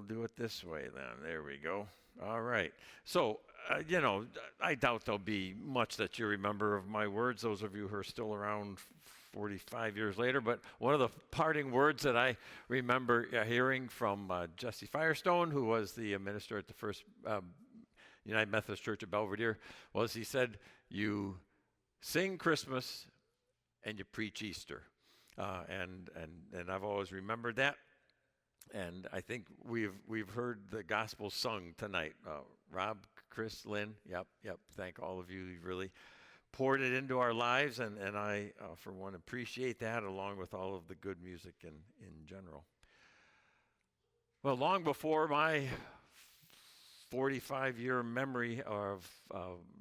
do it this way then. There we go. All right. So, I doubt there'll be much that you remember of my words, those of you who are still around 45 years later. But one of the parting words that I remember hearing from Jesse Firestone, who was the minister at the First United Methodist Church at Belvedere, was he said, "You sing Christmas and you preach Easter." And I've always remembered that. And I think we've heard the gospel sung tonight. Rob, Chris, Lynn, yep. Thank all of you. You've really poured it into our lives, and I, for one, appreciate that, along with all of the good music in general. Well, long before my 45-year memory of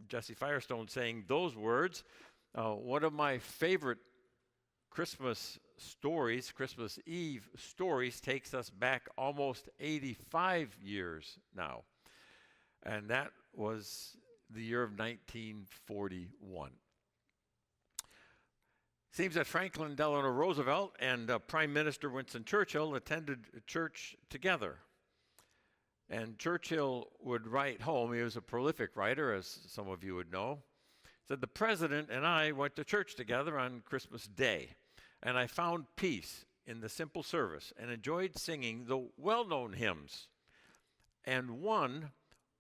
Jesse Firestone saying those words, one of my favorite Christmas stories, Christmas Eve stories, takes us back almost 85 years now. And that was the year of 1941. Seems that Franklin Delano Roosevelt and Prime Minister Winston Churchill attended church together. And Churchill would write home, he was a prolific writer, as some of you would know, said, "The President and I went to church together on Christmas Day, and I found peace in the simple service and enjoyed singing the well-known hymns. And one,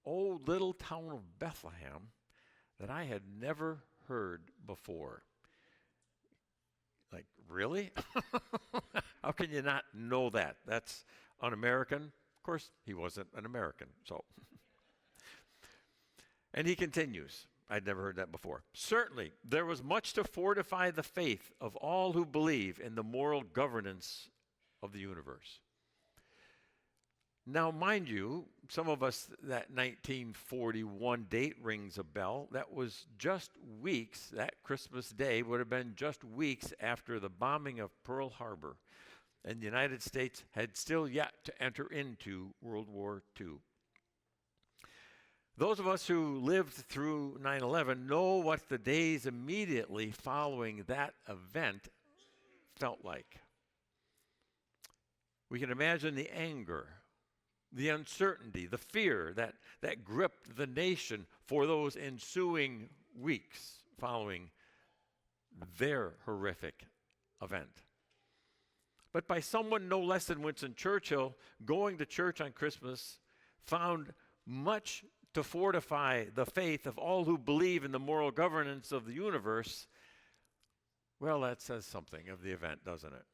O Little Town of Bethlehem, that I had never heard before." Like, really? How can you not know that? That's un-American. Of course, he wasn't an American, so. And he continues, I'd never heard that before. "Certainly, there was much to fortify the faith of all who believe in the moral governance of the universe." Now, mind you, some of us, that 1941 date rings a bell. That was just weeks, that Christmas Day would have been just weeks after the bombing of Pearl Harbor. And the United States had still yet to enter into World War II. Those of us who lived through 9/11 know what the days immediately following that event felt like. We can imagine the anger, the uncertainty, the fear that gripped the nation for those ensuing weeks following their horrific event. But by someone no less than Winston Churchill, going to church on Christmas found much to fortify the faith of all who believe in the moral governance of the universe. Well, that says something of the event, doesn't it?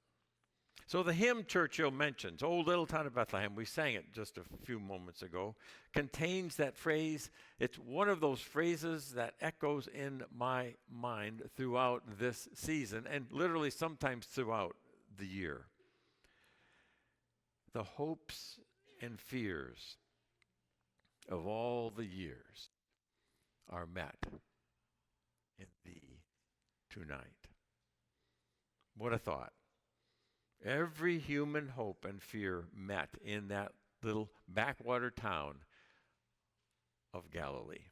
So the hymn Churchill mentions, "O Little Town of Bethlehem," we sang it just a few moments ago, contains that phrase. It's one of those phrases that echoes in my mind throughout this season, and literally sometimes throughout the year. The hopes and fears of all the years are met in thee tonight. What a thought. Every human hope and fear met in that little backwater town of Galilee.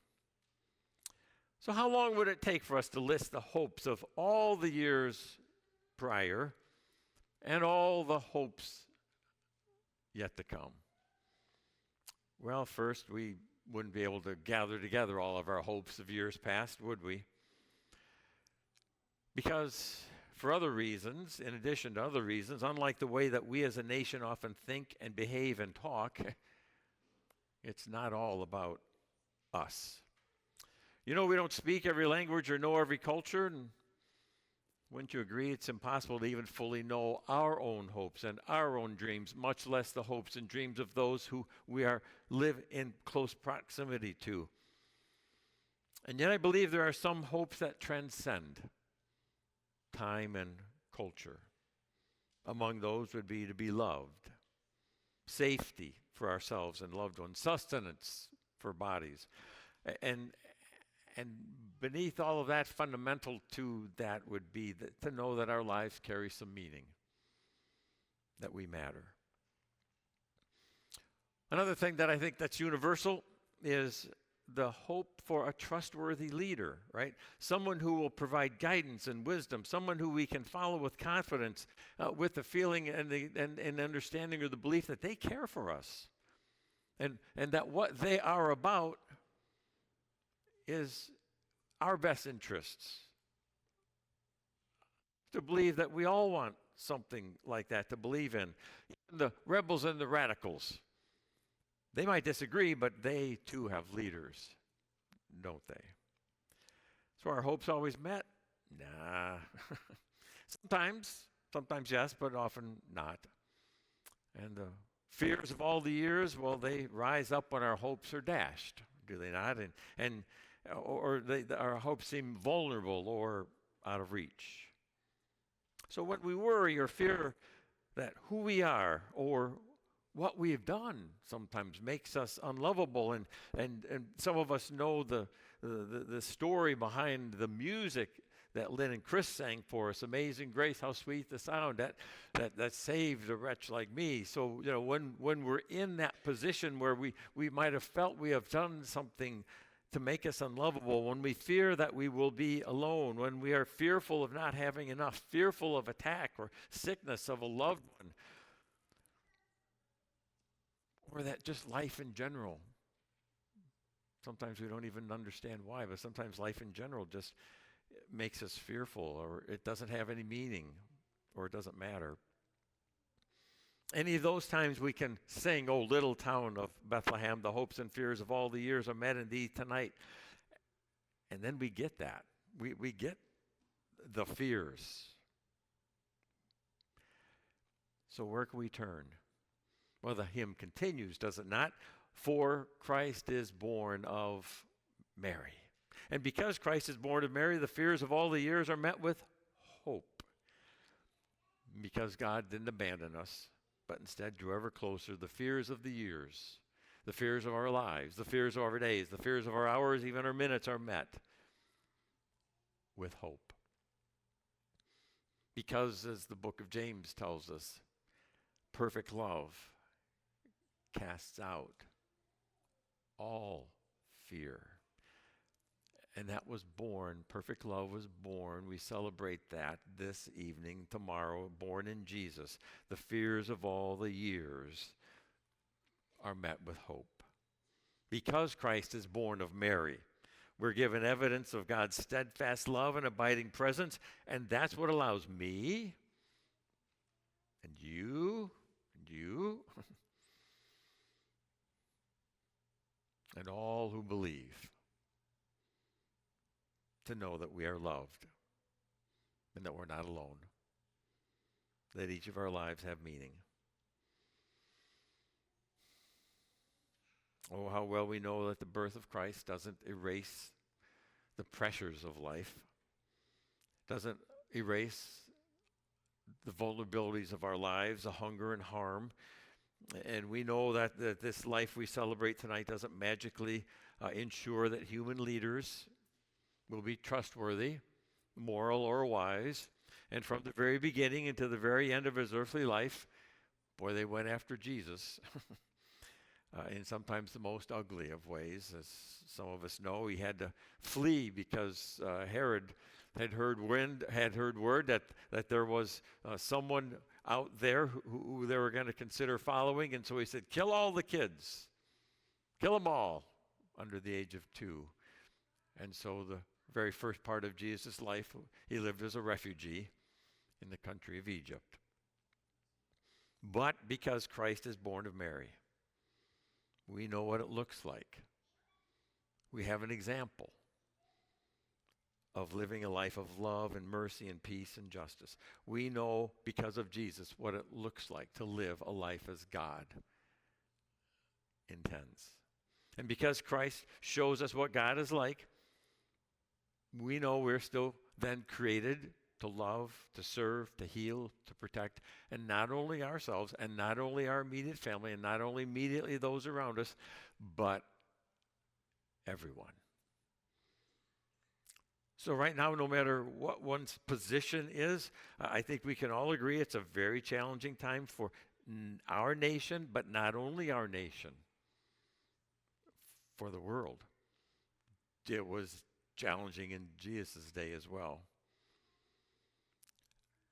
So how long would it take for us to list the hopes of all the years prior and all the hopes yet to come? Well, first, we wouldn't be able to gather together all of our hopes of years past, would we? Because for other reasons, in addition to other reasons, unlike the way that we as a nation often think and behave and talk, it's not all about us. You know, we don't speak every language or know every culture, and wouldn't you agree it's impossible to even fully know our own hopes and our own dreams, much less the hopes and dreams of those who we live in close proximity to. And yet I believe there are some hopes that transcend time and culture. Among those would be to be loved, safety for ourselves and loved ones, sustenance for bodies, and beneath all of that, fundamental to that would be to know that our lives carry some meaning, that we matter. Another thing that I think that's universal is the hope for a trustworthy leader, right? Someone who will provide guidance and wisdom, someone who we can follow with confidence, with the feeling and understanding or the belief that they care for us. and that what they are about is our best interests. To believe that we all want something like that to believe in. Even the rebels and the radicals, they might disagree, but they too have leaders, don't they? So our hopes always met? Nah. Sometimes yes, but often not. And the fears of all the years, well, they rise up when our hopes are dashed, do they not? Our hopes seem vulnerable or out of reach. So when we worry or fear that who we are or what we've done sometimes makes us unlovable, and some of us know the story behind the music that Lynn and Chris sang for us, Amazing Grace, how sweet the sound, that saved a wretch like me. So, when we're in that position where we might have felt we have done something to make us unlovable, when we fear that we will be alone, when we are fearful of not having enough, fearful of attack or sickness of a loved one, or that just life in general. Sometimes we don't even understand why, but sometimes life in general just makes us fearful, or it doesn't have any meaning, or it doesn't matter. Any of those times we can sing, "O little town of Bethlehem, the hopes and fears of all the years are met in thee tonight." And then we get that. We get the fears. So where can we turn? Well, the hymn continues, does it not? For Christ is born of Mary. And because Christ is born of Mary, the fears of all the years are met with hope. Because God didn't abandon us, but instead drew ever closer, the fears of the years, the fears of our lives, the fears of our days, the fears of our hours, even our minutes are met with hope. Because, as the book of James tells us, perfect love casts out all fear. And that was born, perfect love was born. We celebrate that this evening, tomorrow, born in Jesus. The fears of all the years are met with hope. Because Christ is born of Mary, we're given evidence of God's steadfast love and abiding presence, and that's what allows me and you and all who believe to know that we are loved and that we're not alone, that each of our lives have meaning. Oh, how well we know that the birth of Christ doesn't erase the pressures of life, doesn't erase the vulnerabilities of our lives, the hunger and harm. And we know that this life we celebrate tonight doesn't magically ensure that human leaders will be trustworthy, moral, or wise. And from the very beginning into the very end of his earthly life, boy, they went after Jesus in sometimes the most ugly of ways. As some of us know, he had to flee because Herod had heard word that there was someone out there who they were going to consider following. And so he said, kill all the kids. Kill them all under the age of 2. And so the very first part of Jesus' life, he lived as a refugee in the country of Egypt. But because Christ is born of Mary, we know what it looks like. We have an example of living a life of love and mercy and peace and justice. We know because of Jesus what it looks like to live a life as God intends. And because Christ shows us what God is like, we know we're still then created to love, to serve, to heal, to protect, and not only ourselves, and not only our immediate family, and not only immediately those around us, but everyone. So right now, no matter what one's position is, I think we can all agree it's a very challenging time for our nation, but not only our nation, for the world. It was challenging in Jesus' day as well.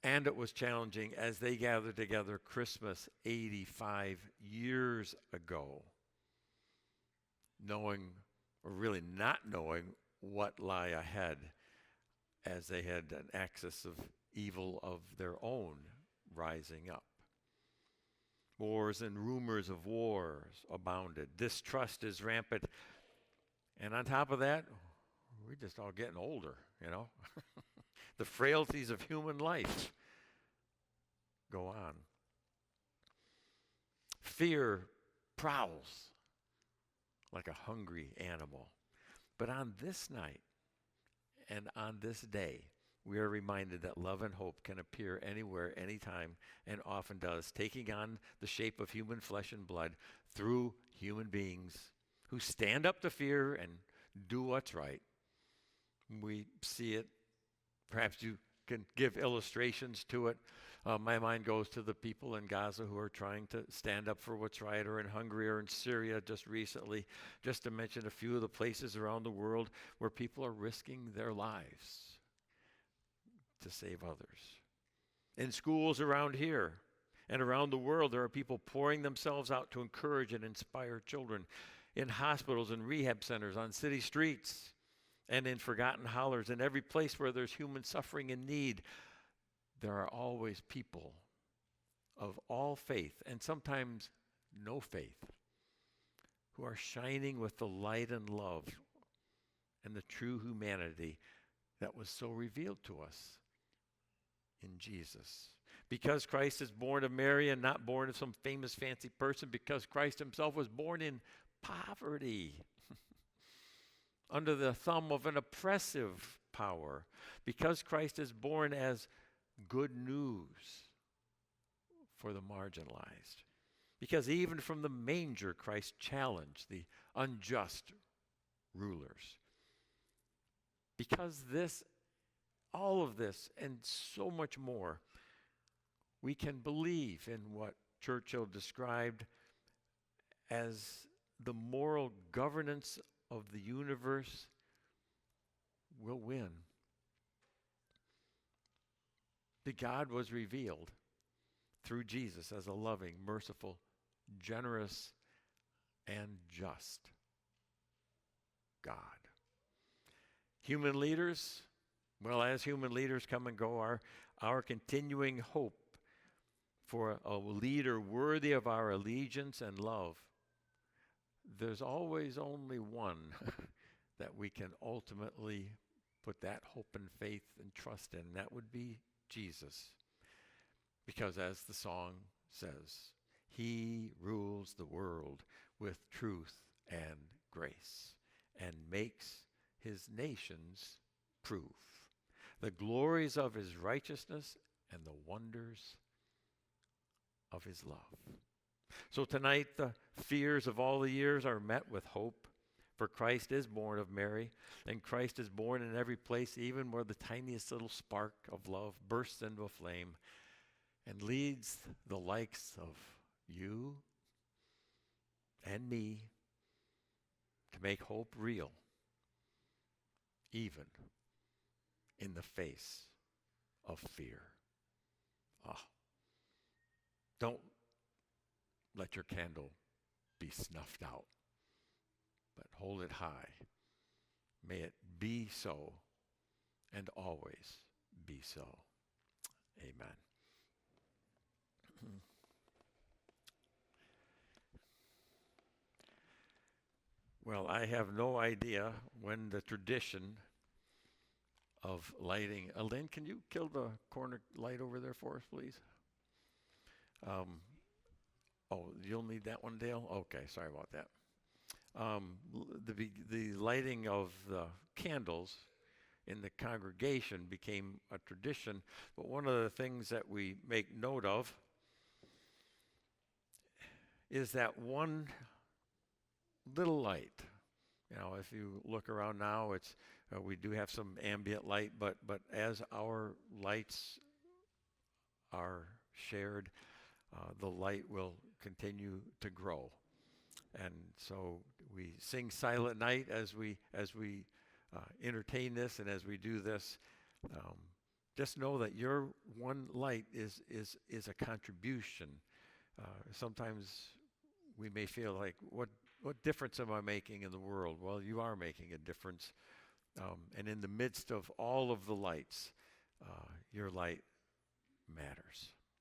And it was challenging as they gathered together Christmas 85 years ago. knowing, or really not knowing, what lie ahead, as they had an axis of evil of their own rising up. Wars and rumors of wars abounded. Distrust is rampant. And on top of that, we're just all getting older, you know. The frailties of human life go on. Fear prowls like a hungry animal. But on this night and on this day, we are reminded that love and hope can appear anywhere, anytime, and often does, taking on the shape of human flesh and blood through human beings who stand up to fear and do what's right. We see it. Perhaps you can give illustrations to it. My mind goes to the people in Gaza who are trying to stand up for what's right, or in Hungary or in Syria just recently, just to mention a few of the places around the world where people are risking their lives to save others. In schools around here and around the world, there are people pouring themselves out to encourage and inspire children. In hospitals and rehab centers, on city streets, and in forgotten hollers, in every place where there's human suffering and need, there are always people of all faith, and sometimes no faith, who are shining with the light and love and the true humanity that was so revealed to us in Jesus. Because Christ is born of Mary and not born of some famous fancy person, because Christ himself was born in poverty, under the thumb of an oppressive power, because Christ is born as good news for the marginalized, because even from the manger Christ challenged the unjust rulers. Because this, all of this, and so much more, we can believe in what Churchill described as the moral governance of the universe will win. That God was revealed through Jesus as a loving, merciful, generous, and just God. Human leaders, well, as human leaders come and go, our continuing hope for a leader worthy of our allegiance and love, there's always only one that we can ultimately put that hope and faith and trust in. That would be Jesus. Because as the song says, he rules the world with truth and grace and makes his nations prove the glories of his righteousness and the wonders of his love. So tonight, the fears of all the years are met with hope, for Christ is born of Mary, and Christ is born in every place, even where the tiniest little spark of love bursts into a flame and leads the likes of you and me to make hope real, even in the face of fear. Don't let your candle be snuffed out, but hold it high. May it be so and always be so. Amen. Well, I have no idea when the tradition of lighting. Lynn, can you kill the corner light over there for us, please? Oh, you'll need that one, Dale? Okay, sorry about that. The lighting of the candles in the congregation became a tradition, but one of the things that we make note of is that one little light. You know, if you look around now, it's we do have some ambient light, but as our lights are shared, the light will continue to grow. And so we sing Silent Night as we entertain this, and as we do this, just know that your one light is a contribution. Sometimes we may feel like, what What difference am I making in the world? Well, you are making a difference. And in the midst of all of the lights, your light matters.